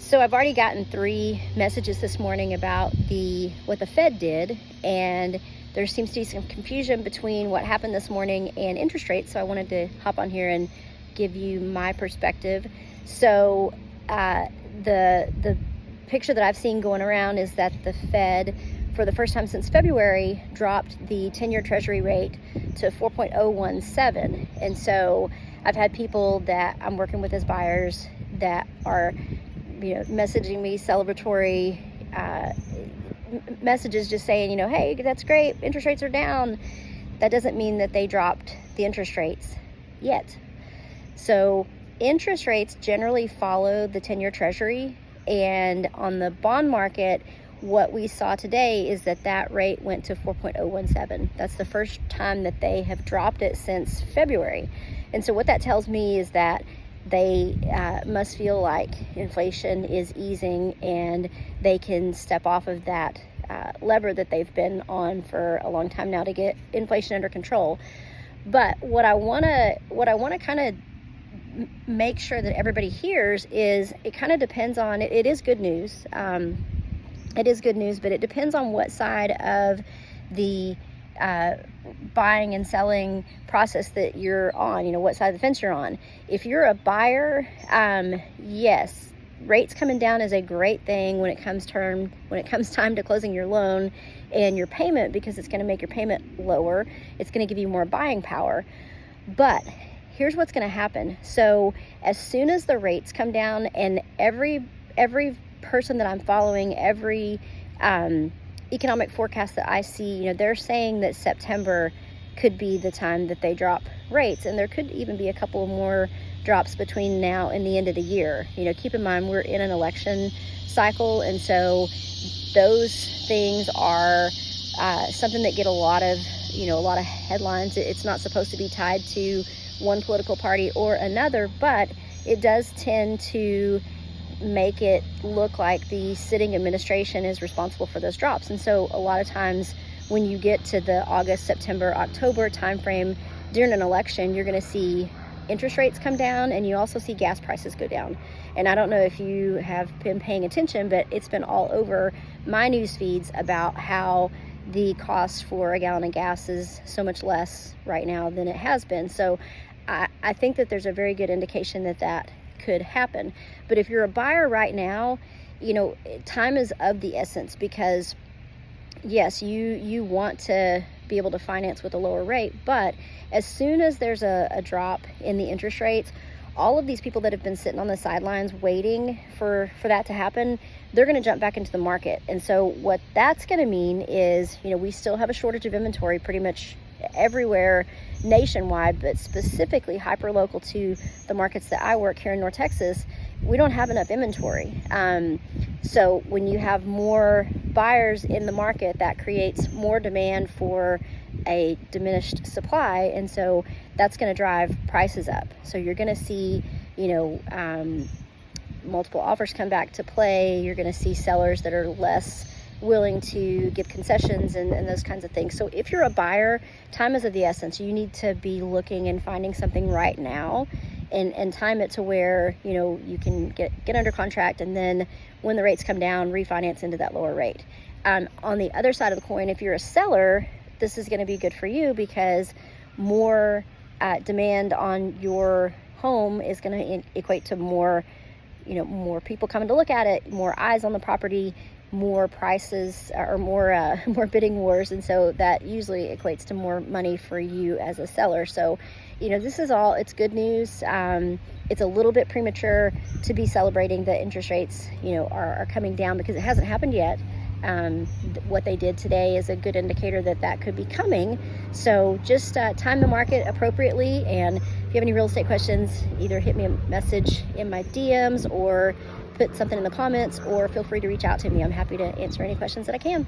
So I've already gotten 3 messages this morning about what the Fed did, and there seems to be some confusion between what happened this morning and interest rates. So I wanted to hop on here and give you my perspective. So the picture that I've seen going around is that the Fed, for the first time since February, dropped the 10-year treasury rate to 4.017. And so I've had people that I'm working with as buyers that are messaging me celebratory messages, just saying, hey, that's great, interest rates are down. That doesn't mean that they dropped the interest rates yet. So interest rates generally follow the 10-year treasury, and on the bond market, what we saw today is that rate went to 4.017. That's the first time that they have dropped it since February. And so what that tells me is that they must feel like inflation is easing and they can step off of that lever that they've been on for a long time now to get inflation under control. But what I want to kind of make sure that everybody hears is it kind of depends on it. It is good news. It is good news, but it depends on what side of the buying and selling process that you're on, what side of the fence you're on. If you're a buyer, yes, rates coming down is a great thing when it comes time to closing your loan and your payment, because it's going to make your payment lower. It's going to give you more buying power. But here's what's going to happen. So as soon as the rates come down, and every person that I'm following, every economic forecast that I see, they're saying that September could be the time that they drop rates, and there could even be a couple more drops between now and the end of the year. Keep in mind we're in an election cycle, and so those things are something that get a lot of headlines. It's not supposed to be tied to one political party or another, but it does tend to make it look like the sitting administration is responsible for those drops. And so a lot of times when you get to the August, September, October timeframe during an election, you're going to see interest rates come down, and you also see gas prices go down. And I don't know if you have been paying attention, but it's been all over my news feeds about how the cost for a gallon of gas is so much less right now than it has been. So I think that there's a very good indication that could happen. But if you're a buyer right now, time is of the essence, because yes, you want to be able to finance with a lower rate, but as soon as there's a drop in the interest rates, all of these people that have been sitting on the sidelines waiting for that to happen, they're going to jump back into the market. And so what that's going to mean is, we still have a shortage of inventory pretty much everywhere nationwide, but specifically hyper local to the markets that I work here in North Texas, we don't have enough inventory. So when you have more buyers in the market, that creates more demand for a diminished supply, and so that's going to drive prices up. So you're going to see, multiple offers come back to play. You're going to see sellers that are less willing to give concessions and those kinds of things. So if you're a buyer, time is of the essence. You need to be looking and finding something right now and time it to where you can get under contract, and then when the rates come down, refinance into that lower rate. On the other side of the coin, if you're a seller, this is going to be good for you, because more demand on your home is going to equate to more people coming to look at it, more eyes on the property, more prices, or more bidding wars, and so that usually equates to more money for you as a seller. So this is all, it's good news. It's a little bit premature to be celebrating that interest rates are coming down, because it hasn't happened yet. What they did today is a good indicator that could be coming. So just time the market appropriately, and if you have any real estate questions, either hit me a message in my DMs or put something in the comments, or feel free to reach out to me. I'm happy to answer any questions that I can.